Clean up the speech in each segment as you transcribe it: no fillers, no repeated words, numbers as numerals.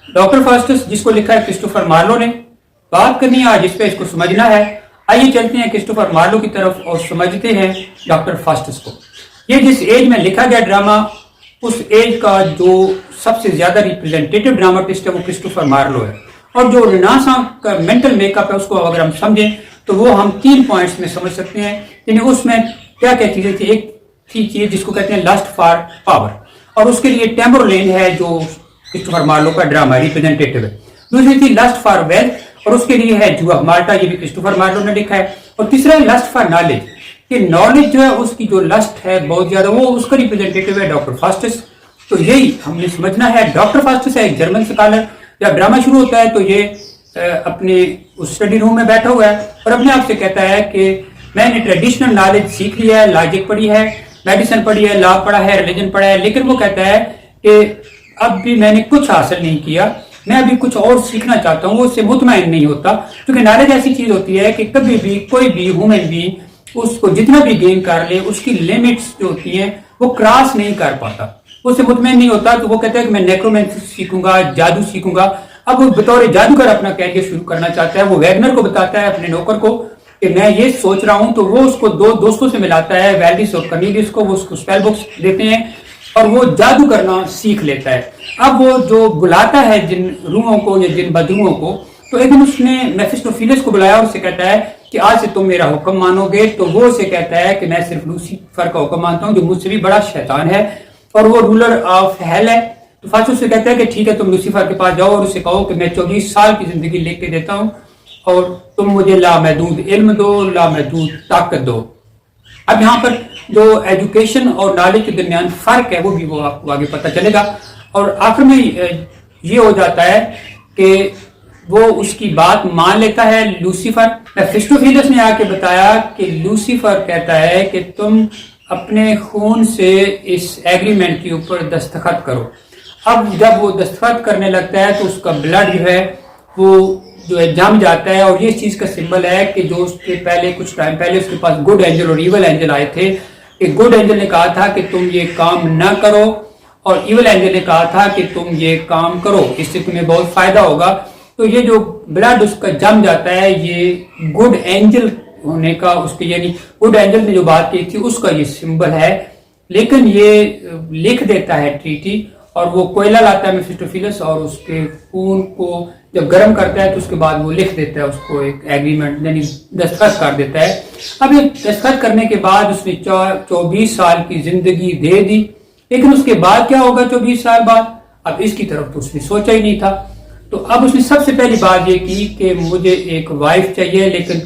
Doctor Faustus, जिसको लिखा है क्रिस्टोफर मार्लो ने, बात करनी है आज इस पे, इसको समझना है। आइए चलते हैं क्रिस्टोफर मार्लो की तरफ और समझते हैं डॉक्टर फास्टस को। ये जिस एज में लिखा गया ड्रामा, उस एज का जो सबसे ज्यादा रिप्रेजेंटेटिव ड्रामाटिस्ट है वो क्रिस्टोफर मार्लो है। और जो रेनेसां का मेंटल मेकअप है उसको अगर हम समझें तो वो हम 3 पॉइंट्स में समझ सकते हैं। यानी उसमें क्या क्या चीजें थी। एक थी चीज जिसको कहते हैं लस्ट फॉर पावर, और उसके लिए टेम्बरलेन है जो क्रिस्टोफर मार्लो का ड्रामा रिप्रेजेंटेटिव है। दूसरी थी लस्ट फॉर वेल्थ, और उसके लिए है जुआ माल्टा, ये भी क्रिस्टोफर मार्लो ने लिखा है। और तीसरा है लस्ट फॉर नॉलेज, कि नॉलेज जो है उसकी जो लस्ट है बहुत ज्यादा, वो उसका रिप्रेजेंटेटिव है डॉक्टर फास्टस। तो यही हमने समझना है। डॉक्टर फास्टस है एक जर्मन स्कॉलर। जब ड्रामा शुरू होता है तो ये अपने उस स्टडी रूम में बैठा हुआ है और अपने आप से कहता है कि मैंने ट्रेडिशनल नॉलेज सीख लिया है, लॉजिक पढ़ी है, मेडिसिन पढ़ी है, लॉ पढ़ा है, रिलीजन पढ़ा है, लेकिन वो कहता है कि अब भी मैंने कुछ हासिल नहीं किया, मैं अभी कुछ और सीखना चाहता हूँ। वो उससे मुतमईन नहीं होता, क्योंकि नॉलेज ऐसी चीज होती है कि कभी भी कोई भी ह्यूमन बीइंग उसको जितना भी गेन कर ले, उसकी लिमिट्स जो होती हैं वो क्रॉस नहीं कर पाता, उससे मुतमईन नहीं होता। तो वो कहता है कि मैं नेक्रोमेंसी सीखूंगा, जादू सीखूंगा। अब वो बतौर जादूगर अपना कैरियर शुरू करना चाहता है। वो वैगनर को बताता है, अपने नौकर को, कि मैं ये सोच रहा हूं। तो वो उसको 2 दोस्तों से मिलाता है, वेल्डिस और कर्नेलियस को। वो उसको स्पेल बुक्स देते हैं और वो जादू करना सीख लेता है। अब वो जो बुलाता है जिन रूहों को या जिन बदरूहों को, तो एक दिन उसने मेफिस्टोफेलिस को बुलाया और उससे कहता है कि आज से तुम मेरा हुक्म मानोगे। तो वो उसे कहता है कि मैं सिर्फ लूसीफर का हुक्म मानता हूँ, जो मुझसे भी बड़ा शैतान है और वो रूलर ऑफ हेल है। तो फास्टस उससे कहता है कि ठीक है, तुम लूसीफर के पास जाओ और उसे कहो कि मैं 24 साल की जिंदगी लेके देता हूँ और तुम मुझे लामहदूद इल्म दो, लामहदूद ताकत दो। अब यहाँ पर जो एजुकेशन और नॉलेज के दरमियान फर्क है वो भी वो आपको आगे पता चलेगा। और आखिर में ये हो जाता है कि वो उसकी बात मान लेता है लूसीफर। मेफिस्टोफेलिस ने आके बताया कि लूसीफर कहता है कि तुम अपने खून से इस एग्रीमेंट के ऊपर दस्तखत करो। अब जब वो दस्तखत करने लगता है तो उसका ब्लड जो है वो जो है जम जाता है। और ये चीज का सिंबल है कि जो उसके पहले कुछ टाइम पहले उसके पास गुड एंजल और इवल एंजल आए थे। एक गुड एंजल ने कहा था कि तुम ये काम न करो और इवल एंजल ने कहा था कि तुम ये काम करो, इससे तुम्हें बहुत फायदा होगा। तो ये जो ब्लड उसका जम जाता है, ये गुड एंजल होने का, उसके यानी गुड एंजल ने जो बात की थी उसका ये सिंबल है। लेकिन ये लिख देता है ट्रीटी, और वो कोयला लाता है मेफिस्टोफेलिस और उसके खून को जब गर्म करता है तो उसके बाद वो लिख देता है उसको एक एग्रीमेंट, यानी दस्तखत कर देता है। अब ये दस्तखत करने के बाद उसने 24 साल की जिंदगी दे दी। लेकिन उसके बाद क्या होगा 24 साल बाद, अब इसकी तरफ तो उसने सोचा ही नहीं था। तो अब उसने सबसे पहली बात ये की कि मुझे एक वाइफ चाहिए, लेकिन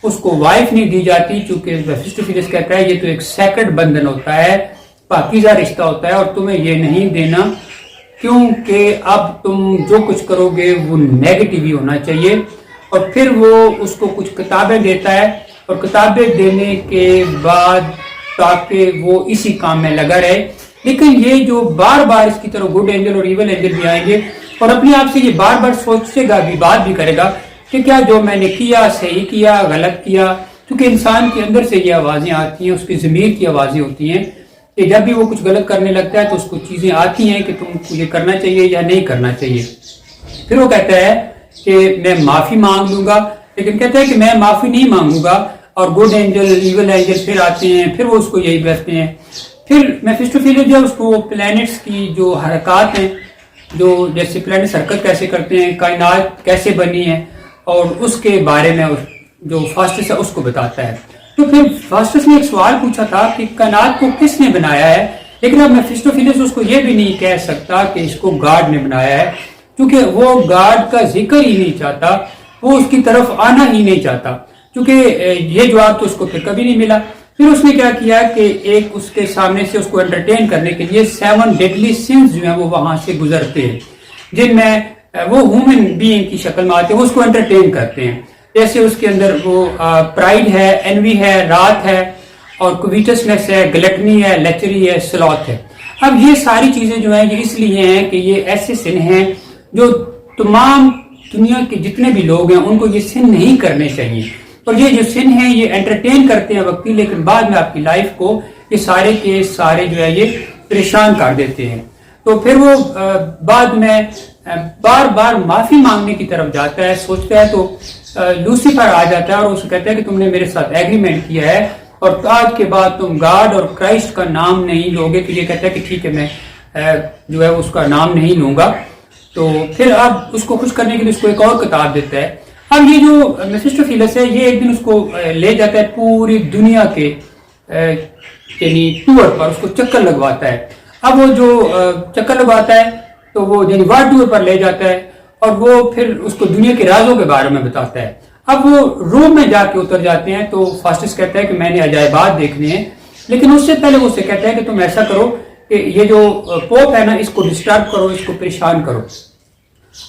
उसको वाइफ नहीं दी जाती, क्योंकि मेफिस्टोफेलिस कहता है ये तो एक सेक्रेड बंधन होता है, पाकीज़ा रिश्ता होता है और तुम्हें ये नहीं देना, क्योंकि अब तुम जो कुछ करोगे वो नेगेटिव ही होना चाहिए। और फिर वो उसको कुछ किताबें देता है और किताबें देने के बाद ताकि वो इसी काम में लगा रहे। लेकिन ये जो बार बार इसकी तरफ गुड एंजल और इवल एंजल भी आएंगे और अपने आप से ये बार बार सोचेगा भी, बात भी करेगा कि क्या जो मैंने किया सही किया, गलत किया। क्योंकि इंसान के अंदर से ये आवाजें आती हैं, उसकी ज़मीर की आवाजें होती हैं कि जब भी वो कुछ गलत करने लगता है तो उसको चीजें आती हैं कि तुमको ये करना चाहिए या नहीं करना चाहिए। फिर वो कहता है कि मैं माफी मांग लूंगा, लेकिन कहता है कि मैं माफी नहीं मांगूंगा। और गुड एंजल इवल एंजल फिर आते हैं, फिर वो उसको यही कहते हैं। फिर मेफिस्टोफेलिस जो उसको प्लैनेट्स की जो हरकत हैं, जो जैसे प्लैनेट्स हरकत कैसे करते हैं, कायनात कैसे बनी है, और उसके बारे में जो फास्टस है उसको बताता है। तो फिर फास्टस ने एक सवाल पूछा था कि कायनात को किसने बनाया है, लेकिन अब मेफिस्टोफेलिस उसको ये भी नहीं कह सकता कि इसको गॉड ने बनाया है, क्योंकि वो गॉड का जिक्र ही नहीं चाहता, वो उसकी तरफ आना ही नहीं चाहता, क्योंकि ये जवाब तो उसको फिर कभी नहीं मिला। फिर उसने क्या किया कि एक उसके सामने से उसको एंटरटेन करने के लिए 7 डेडली सिंस जो है वो वहां से गुजरते हैं, जिनमें वो ह्यूमन बीइंग की शक्ल में आते हैं, वो उसको एंटरटेन करते हैं। जैसे उसके अंदर वो प्राइड है, एनवी है, रात है, और कोविटसनेस है, ग्लटनी है, लेचरी है, स्लॉथ है। अब ये सारी चीजें जो है ये इसलिए हैं कि ये ऐसे सिन हैं जो तमाम दुनिया के जितने भी लोग हैं उनको ये सिन नहीं करने चाहिए। और ये जो सिन है ये एंटरटेन करते हैं वक्ती, लेकिन बाद में आपकी लाइफ को ये सारे के सारे जो है ये परेशान कर देते हैं। तो फिर वो बाद में बार बार माफी मांगने की तरफ जाता है, सोचता है तो लूसीफर आ जाता है और उसे कहता है कि तुमने मेरे साथ एग्रीमेंट किया है और आज के बाद तुम गॉड और क्राइस्ट का नाम नहीं लोगे। तो ये कहता है कि ठीक है, मैं जो है उसका नाम नहीं लूंगा। तो फिर अब उसको खुश करने के लिए उसको एक और किताब देता है। अब ये जो मेफिस्टोफेलिस है ये एक दिन उसको ले जाता है पूरी दुनिया के यानी टूर पर, उसको चक्कर लगवाता है। अब वो जो चक्कर लगवाता है तो वो यानी वर्ल्ड टूर पर ले जाता है और वो फिर उसको दुनिया के राजों के बारे में बताता है। अब वो रोम में जाके उतर जाते हैं तो फास्टस कहता है कि मैंने अजायबात देखने हैं, लेकिन उससे पहले वो उससे कहता है कि तुम ऐसा करो कि ये जो पोप है ना इसको डिस्टर्ब करो, इसको परेशान करो।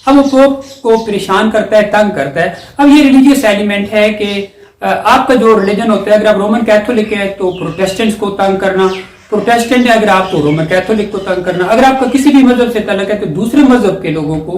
अब वो पोप को परेशान करता है, तंग करता है। अब ये रिलीजियस एलिमेंट है कि आपका जो रिलीजन होता है, अगर आप रोमन कैथोलिक है तो प्रोटेस्टेंट्स को तंग करना, प्रोटेस्टेंट है अगर आप तो रोमन कैथोलिक को तंग करना, अगर आपका किसी भी मजहब से तल्लुक है तो दूसरे मजहब के लोगों को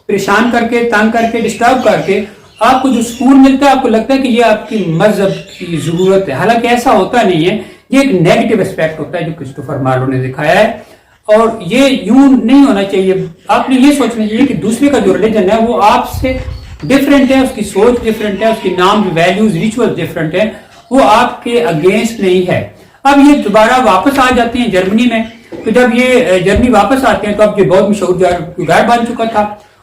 परेशान करके, तंग करके, डिस्टर्ब करके आपको जो सुकून मिलता है, आपको लगता है कि ये आपकी मजहब की जरूरत है। हालांकि ऐसा होता नहीं है, ये एक नेगेटिव एस्पेक्ट होता है जो क्रिस्टोफर मार्लो ने दिखाया है और ये यूं नहीं होना चाहिए। आपने ये सोचना चाहिए कि दूसरे का जो रिलीजन है वो आपसे डिफरेंट है, उसकी सोच डिफरेंट है, उसकी नाम वैल्यूज रिचुअल डिफरेंट है, वो आपके अगेंस्ट नहीं है। अब ये दोबारा वापस आ जाते हैं जर्मनी में। तो जब ये जर्मनी वापस आते हैं तो अब ये बहुत मशहूर जादूगर बन चुका था।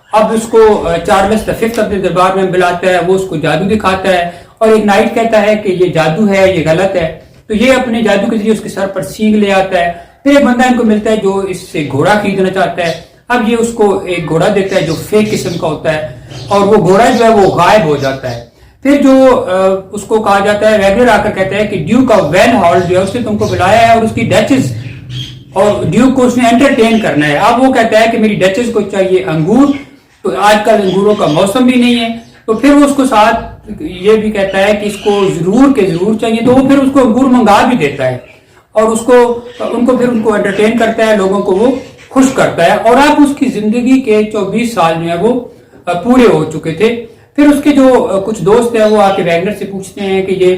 अब उसको चार्ल्स V अपने दरबार में बुलाता है, वो उसको जादू दिखाता है और एक नाइट कहता है कि ये जादू है, ये गलत है। तो ये अपने जादू के जरिए उसके सर पर सींग ले आता है। फिर एक बंदा इनको मिलता है जो इससे घोड़ा खरीदना चाहता है। अब ये उसको एक घोड़ा देता है जो फेक किस्म का होता है और वो घोड़ा जो है वो गायब हो जाता है। फिर जो उसको कहा जाता है, वैगनर आकर कहता है कि ड्यूक ऑफ वेन हॉल जो है उसने तुमको बुलाया है और उसकी डचेस और ड्यूक को उसने एंटरटेन करना है। अब वो कहता है कि मेरी डचेस को चाहिए अंगूर, तो आजकल अंगूरों का मौसम भी नहीं है। तो फिर वो उसको साथ ये भी कहता है कि इसको जरूर के जरूर चाहिए, तो वो फिर उसको अंगूर मंगा भी देता है और उनको फिर उनको एंटरटेन करता है, लोगों को वो खुश करता है। और अब उसकी जिंदगी के 24 साल जो है वो पूरे हो चुके थे। फिर उसके जो कुछ दोस्त है वो आके वैगनर से पूछते हैं कि ये,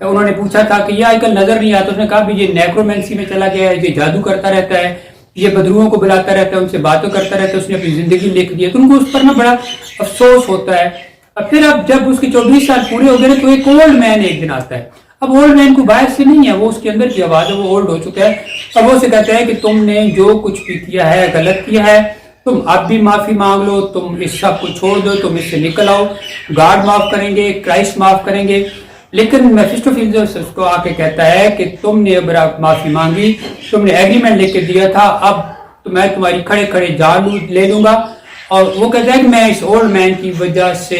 उन्होंने पूछा था कि ये आजकल नजर नहीं आता। उसने कहा भी ये नेक्रोमेंसी में चला गया है, ये जादू करता रहता है, ये बदरुओं को बुलाता रहता है, उनसे बातें करता रहता है, उसने अपनी जिंदगी लिख दी है। तो उनको उस पर ना बड़ा अफसोस होता है। अब फिर अब जब उसके 24 साल पूरे हो गए तो एक ओल्ड मैन एक दिन आता है। अब ओल्ड मैन को बाहर से नहीं है, वो उसके अंदर की आवाज है, वो ओल्ड हो चुका है। अब वो से कहता है कि तुमने जो कुछ भी किया है गलत किया है, तुम अब भी माफी मांग लो, तुम इस सब को छोड़ दो, तुम इससे निकल आओ, गॉड माफ करेंगे, क्राइस्ट माफ करेंगे। लेकिन मेफिस्टोफेलिस उसको आके कहता है कि तुमने अब माफी मांगी, तुमने एग्रीमेंट लेके दिया था, अब तो मैं तुम्हारी खड़े खड़े जान ले लूंगा। और वो कहता है कि मैं इस ओल्ड मैन की वजह से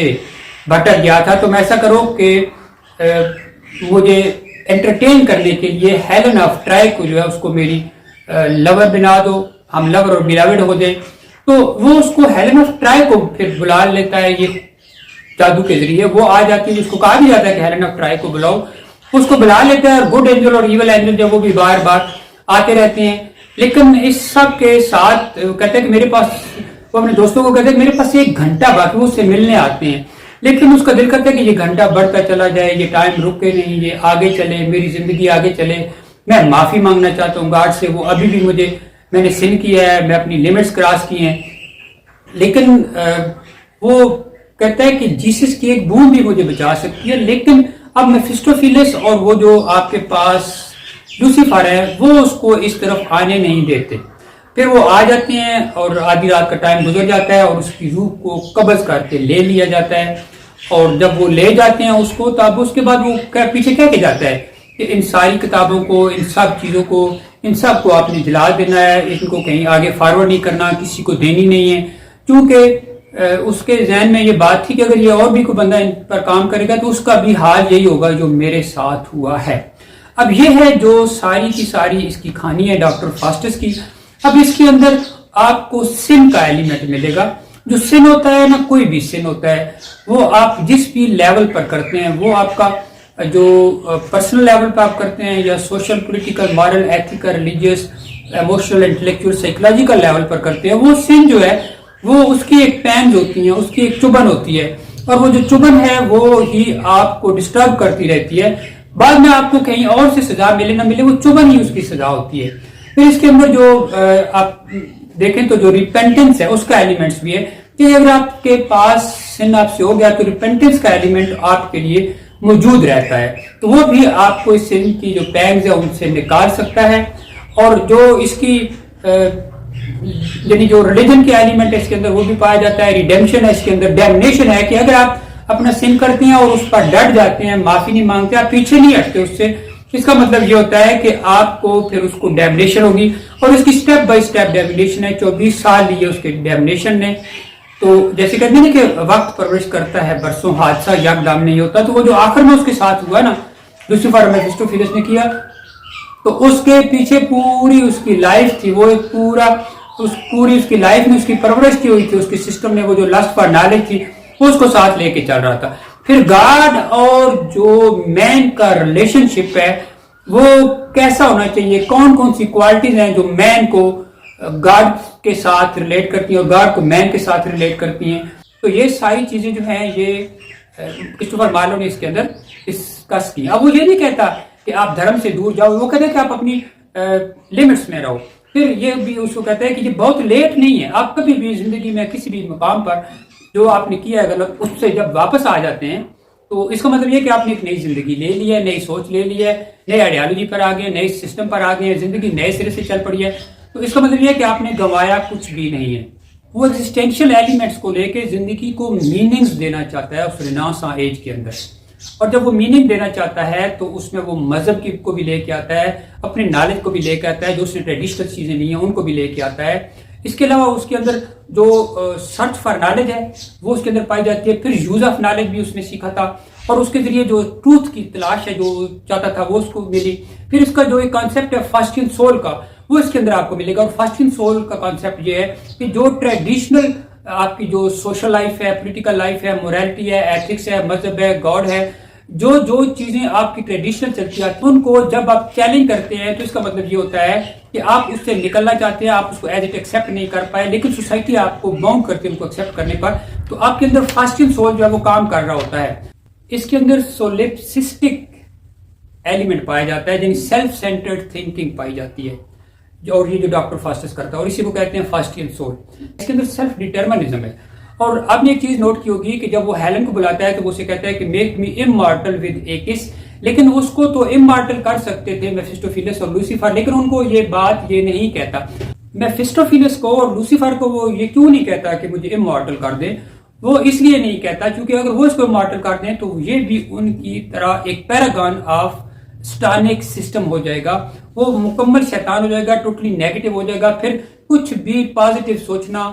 भटक गया था, तो मैं ऐसा करो कि मुझे एंटरटेन करने के लिए हेलन ऑफ ट्राई को जो है उसको मेरी लवर बना दो, हम लवर और बिलावेड हो जाए। तो वो उसको हेलन ऑफ ट्राई को फिर बुला लेता है, ये जादू के जरिए वो आ जाती है। उसको कहा भी जाता है कि हेलन ऑफ ट्राई को बुलाओ, उसको बुला लेता है। और गुड एंजल और इवल एंजल जो वो भी बार बार आते रहते हैं। लेकिन इस सब के साथ कहते हैं कि मेरे पास, वो अपने दोस्तों को कहते हैं कि मेरे पास 1 घंटा बाकी, वो उससे मिलने आते हैं। लेकिन उसका दिल करता है कि ये घंटा बढ़ता चला जाए, ये टाइम रुके नहीं, ये आगे चले, मेरी जिंदगी आगे चले। मैं माफी मांगना चाहता हूँ गॉड से, वो अभी भी मैंने सिन किया है, मैं अपनी लिमिट्स क्रॉस की हैं। लेकिन वो कहता है कि जीसस की एक बूंद भी मुझे बचा सकती है। लेकिन अब मेफिस्टोफेलिस और वो जो आपके पास लूसीफर है वो उसको इस तरफ आने नहीं देते। फिर वो आ जाते हैं और आधी रात का टाइम गुजर जाता है और उसकी रूह को कब्ज करके ले लिया जाता है। और जब वो ले जाते हैं उसको, तब उसके बाद वो पीछे कह के जाता है कि इन सारी किताबों को, इन सब चीजों को, इन सब को आपने जला देना है, इनको कहीं आगे फॉरवर्ड नहीं करना, किसी को देनी नहीं है। क्योंकि उसके जहन में ये बात थी कि अगर ये और भी कोई बंदा इन पर काम करेगा तो उसका भी हाल यही होगा जो मेरे साथ हुआ है। अब ये है जो सारी की सारी इसकी कहानी है डॉक्टर फास्टस की। अब इसके अंदर आपको सिन का एलिमेंट मिलेगा। जो सिन होता है ना, कोई भी सिन होता है, वो आप जिस भी लेवल पर करते हैं, वो आपका जो पर्सनल लेवल पर आप करते हैं या social, political, moral, ethical, religious, emotional, intellectual, psychological level पर करते हैं, वो सिन जो है वो उसकी एक पैंज होती है, उसकी एक चुभन होती है। और वो जो चुभन है वो ही आपको डिस्टर्ब करती रहती है। बाद में आपको कहीं और से सजा मिले ना मिले, वो चुभन ही उसकी सजा होती है। फिर इसके अंदर जो आप دیکھیں تو جو ریپینٹنس ہے اس کا ایلیمنٹس بھی ہے کہ اگر آپ کے پاس سن آپ سے ہو گیا تو ریپینٹنس کا ایلیمنٹ آپ کے لیے موجود رہتا ہے، تو وہ بھی آپ کو اس سن کی جو پینگز ہے ان سے نکال سکتا ہے. اور جو اس کی یعنی جو ریلیجن کے ایلیمنٹ ہے اس کے اندر وہ بھی پایا جاتا ہے. ریڈیمشن ہے اس کے اندر، ڈیمنیشن ہے کہ اگر آپ اپنا سن کرتے ہیں اور اس پر ڈٹ جاتے ہیں، معافی نہیں مانگتے، آپ پیچھے نہیں ہٹتے اس سے، اس کا مطلب یہ ہوتا ہے کہ آپ کو پھر اس کو ڈیمنیشن ہوگی. اور اس کی سٹیپ بائی سٹیپ ڈیمنیشن ہے. 24 سال لیے اس کے ڈیمنیشن نے. تو جیسے کہتے ہیں کہ وقت پرورش کرتا ہے برسوں، حادثہ یکدم نہیں ہوتا. تو وہ جو آخر میں اس کے ساتھ ہوا نا لوسیفر میفسٹوفیلس نے کیا، تو اس کے پیچھے پوری اس کی لائف تھی، وہ ایک پوری اس کی لائف میں اس کی پرورش کی ہوئی تھی. اس کے سسٹم میں وہ جو لسٹ فار نالج تھی وہ اس کو ساتھ لے کے چل رہا تھا. پھر گاڈ اور جو مین کا ریلیشن شپ ہے وہ کیسا ہونا چاہیے، کون کون سی کوالٹیز ہیں جو مین کو گاڈ کے ساتھ ریلیٹ کرتی ہیں اور گاڈ کو مین کے ساتھ ریلیٹ کرتی ہیں. تو یہ ساری چیزیں جو ہیں یہ کرسٹوفر مارلو نے اس کے اندر ڈسکس کی. اب وہ یہ نہیں کہتا کہ آپ دھرم سے دور جاؤ، وہ کہتا ہے کہ آپ اپنی لمٹس میں رہو. پھر یہ بھی اس کو کہتا ہے کہ یہ بہت لیٹ نہیں ہے، آپ کبھی بھی زندگی میں کسی بھی مقام پر جو آپ نے کیا ہے غلط، اس سے جب واپس آ جاتے ہیں تو اس کا مطلب یہ کہ آپ نے ایک نئی زندگی لے لی ہے، نئی سوچ لے لی ہے، نئی آئیڈیالوجی پر آ گئے، نئے سسٹم پر آ گئے، زندگی نئے سرے سے چل پڑی ہے. تو اس کا مطلب یہ ہے کہ آپ نے گنوایا کچھ بھی نہیں ہے. وہ ایگزسٹینشیل ایلیمنٹس کو لے کے زندگی کو میننگز دینا چاہتا ہے اس رینیسانس ایج کے اندر. اور جب وہ میننگ دینا چاہتا ہے تو اس میں وہ مذہب کو بھی لے کے آتا ہے، اپنے نالج کو بھی لے کے آتا ہے، جو اس نے ٹریڈیشنل چیزیں لی ہیں ان کو بھی لے کے آتا ہے. اس کے علاوہ اس کے اندر جو سرچ فار نالج ہے وہ اس کے اندر پائی جاتی ہے. پھر یوز آف نالج بھی اس نے سیکھا تھا اور اس کے ذریعے جو ٹروتھ کی تلاش ہے جو چاہتا تھا وہ اس کو ملی. پھر اس کا جو ایک کانسیپٹ ہے فاسٹنگ سول کا وہ اس کے اندر آپ کو ملے گا. اور فاسٹنگ سول کا کانسیپٹ یہ ہے کہ جو ٹریڈیشنل آپ کی جو سوشل لائف ہے، پولیٹیکل لائف ہے، موریلٹی ہے، ایتھکس ہے، مذہب ہے، گاڈ ہے، جو چیزیں آپ کی ٹریڈیشنل چلتی آتی ہیں ان کو جب آپ چیلنج کرتے ہیں تو اس کا مطلب یہ ہوتا ہے کہ آپ اس سے نکلنا چاہتے ہیں، آپ اس کو ایز اٹ ایکسیپٹ نہیں کر پائے، لیکن سوسائٹی آپ کو باؤنڈ کرتی ہے ان کو ایکسیپٹ کرنے پر. تو آپ کے اندر فاسٹنگ سول جو ہے وہ کام کر رہا ہوتا ہے. اس کے اندر سولپسسٹک ایلیمنٹ پایا جاتا ہے، یعنی سیلف سینٹرڈ تھنکنگ پائی جاتی ہے، اور یہ جو ڈاکٹر فاسٹس کرتا ہے اور اسی کو کہتے ہیں فاسٹنگ سول. اس کے اندر سیلف ڈیٹرمنزم ہے. اور آپ نے ایک چیز نوٹ کی ہوگی کہ جب وہ ہیلن کو بلاتا ہے تو وہ اسے کہتا ہے کہ میک می امارٹل ود اے کس، لیکن اس کو تو امارٹل کر سکتے تھے میفسٹوفیلس اور لوسیفر، لیکن ان کو یہ بات یہ نہیں کہتا. میفسٹوفیلس کو اور لوسیفر کو وہ یہ کیوں نہیں کہتا کہ مجھے امارٹل کر دے؟ وہ اس لیے نہیں کہتا کیونکہ اگر وہ اس کو امارٹل کر دیں تو یہ بھی ان کی طرح ایک پیراگون آف سٹانک سسٹم ہو جائے گا، وہ مکمل شیطان ہو جائے گا، ٹوٹلی نیگیٹو ہو جائے گا. پھر کچھ بھی پازیٹیو سوچنا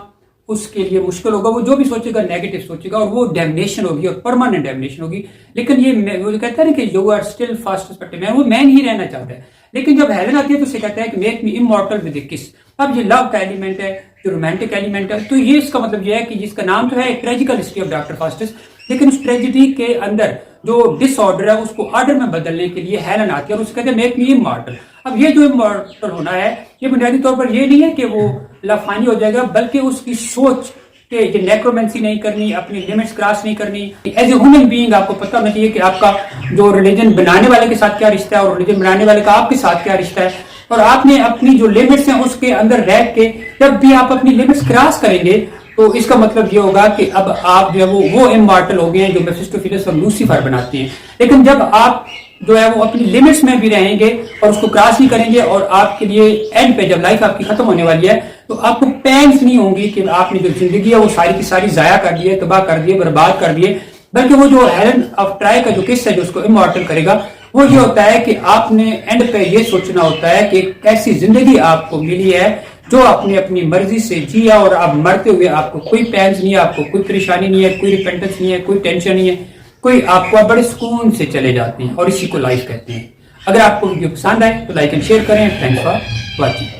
اس کے لیے مشکل ہوگا، وہ جو بھی سوچے گا نیگیٹو سوچے گا اور وہ ڈیمنیشن ہوگی اور پرماننٹ ڈیمنیشن ہوگی. لیکن یہ وہ کہتا ہے نا کہ you are still fast perspective man, وہ مین ہی رہنا چاہتا ہے. لیکن جب ہیلن آتی ہے تو اسے کہتا ہے کہ میک می امارٹل ود اے کس. اب یہ لو کا ایلیمنٹ ہے، جو رومانٹک ایلیمنٹ ہے، تو یہ اس کا مطلب یہ ہے کہ جس کا نام تو ہے ٹریجیکل ہسٹری آف ڈاکٹر فاسٹس، لیکن اس ٹریجڈی کے اندر جو ڈس آرڈر ہے اس کو آرڈر میں بدلنے کے لیے ہیلن آتی ہے اور اسے کہتے ہیں میک می امارٹل. اب یہ جو امارٹل ہونا ہے یہ بنیادی طور پر یہ نہیں ہے کہ وہ لافانی ہو جائے گا، بلکہ اس کی سوچ کہ یہ نیکرومینسی نہیں کرنی، اپنی لیمٹس کراس نہیں کرنی. ایز اے ہیومن بینگ آپ کو پتہ ہونا چاہیے کہ آپ کا جو ریلیجن بنانے والے کے ساتھ کیا رشتہ ہے اور ریلیجن بنانے والے کا آپ کے ساتھ کیا رشتہ ہے، اور آپ نے اپنی جو لمٹس ہیں اس کے اندر رہ کے جب بھی آپ اپنی لمٹس کراس کریں گے تو اس کا مطلب یہ ہوگا کہ اب آپ جو ہے وہ امارٹل ہو گئے ہیں جو میفسٹوفیلس اور لوسیفر بناتے ہیں. لیکن جب آپ جو ہے وہ اپنی لمٹس میں بھی رہیں گے اور اس کو کراس نہیں کریں گے اور آپ کے لیے اینڈ پہ جب لائف آپ کی ختم ہونے والی ہے تو آپ کو پینس نہیں ہوں گی کہ آپ نے جو زندگی ہے وہ ساری کی ساری ضائع کر دیے، تباہ کر دیے، برباد کر دیے. بلکہ وہ جو ہیلن آف ٹرائی کا جو قصہ ہے جو اس کو امارٹل کرے گا وہ یہ ہوتا ہے کہ آپ نے اینڈ پہ یہ سوچنا ہوتا ہے کہ ایک ایسی زندگی آپ کو ملی ہے جو آپ نے اپنی مرضی سے جیا اور آپ مرتے ہوئے آپ کو کوئی پینس نہیں ہے، آپ کو کوئی پریشانی نہیں ہے، کوئی ریپینٹنس نہیں ہے، کوئی ٹینشن نہیں ہے، کوئی آپ کو بڑے سکون سے چلے جاتے ہیں اور اسی کو لائف کہتے ہیں. اگر آپ کو ویڈیو پسند آئے تو لائک اینڈ شیئر کریں. Thanks for watching.